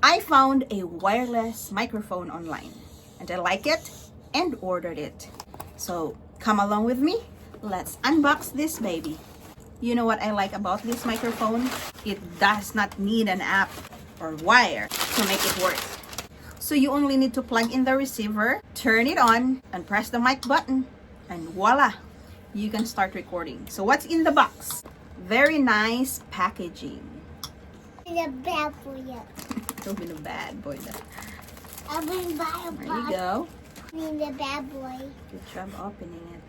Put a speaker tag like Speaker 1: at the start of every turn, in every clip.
Speaker 1: I found a wireless microphone online and I like it and ordered it. So come along with me. Let's unbox this baby. You know what I like about this microphone? It does not need an app or wire to make it work. So you only need to plug in the receiver, turn it on, and press the mic button. And voila, you can start recording. So what's in the box? Very nice packaging.
Speaker 2: The bad boy.
Speaker 1: Don't be the bad boy.
Speaker 2: I've been by a
Speaker 1: There you go.
Speaker 2: Being the bad boy.
Speaker 1: Good job opening it.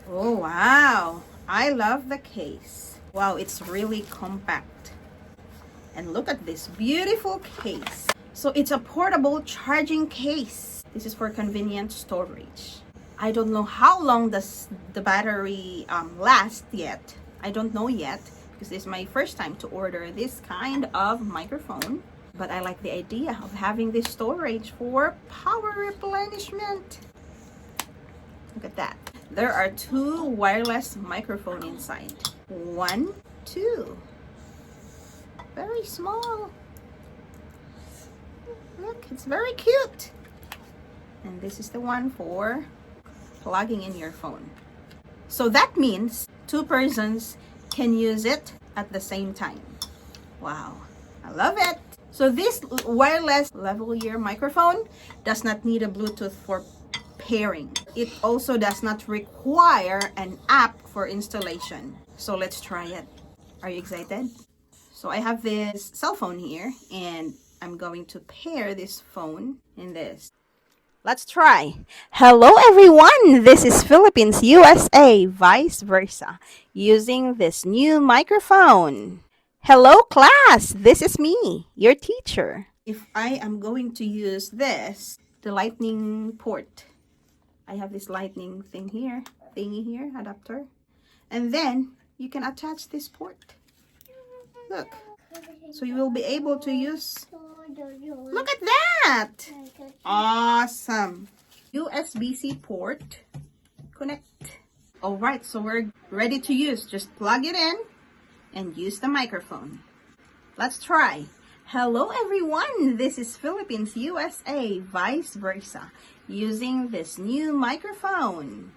Speaker 1: Oh wow, I love the case. Wow, it's really compact. And look at this beautiful case. So it's a portable charging case. This is for convenient storage. I don't know how long does the battery last yet. I don't know yet because this is my first time to order this kind of microphone. But I like the idea of having this storage for power replenishment. Look at that. There are two wireless microphones inside. 1, 2. Very small. Look, it's very cute. And this is the one for plugging in your phone. So that means 2 persons can use it at the same time. Wow, I love it. So this wireless lavalier microphone does not need a Bluetooth for pairing. It also does not require an app for installation. So let's try it. Are you excited? So I have this cell phone here and I'm going to pair this phone in this. Let's try. Hello everyone, this is Philippines, USA, vice versa, using this new microphone. Hello class, this is me, your teacher. If I am going to use this, the lightning port, I have this lightning thingy here, adapter. And then you can attach this port. Look, so you will be able to use, look at that! Awesome. USB-C port, connect. All right, so we're ready to use. Just plug it in and use the microphone. Let's try. Hello everyone, this is Philippines, USA, vice versa, using this new microphone.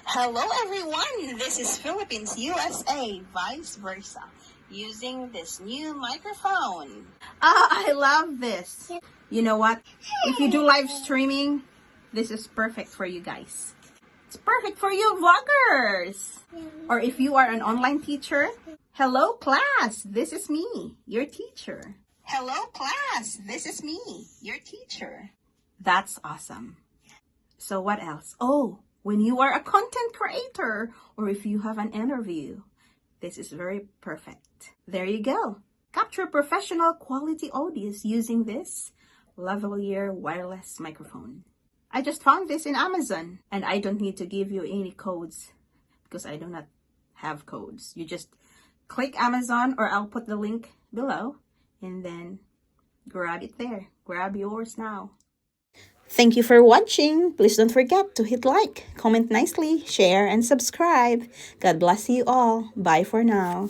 Speaker 1: Hello everyone, this is Philippines, USA, vice versa, using this new microphone. I love this. You know what? If you do live streaming, this is perfect for you guys. It's perfect for you vloggers. Or if you are an online teacher. Hello class, this is me, your teacher. Hello class, this is me, your teacher. That's awesome. So what else? Oh, when you are a content creator or if you have an interview, this is very perfect. There you go. Capture professional quality audios using this lavalier wireless microphone. I just found this in Amazon and I don't need to give you any codes because I do not have codes. You just click Amazon or I'll put the link below and then grab it there. Grab yours now. Thank you for watching. Please don't forget to hit like, comment nicely, share, and subscribe. God bless you all. Bye for now.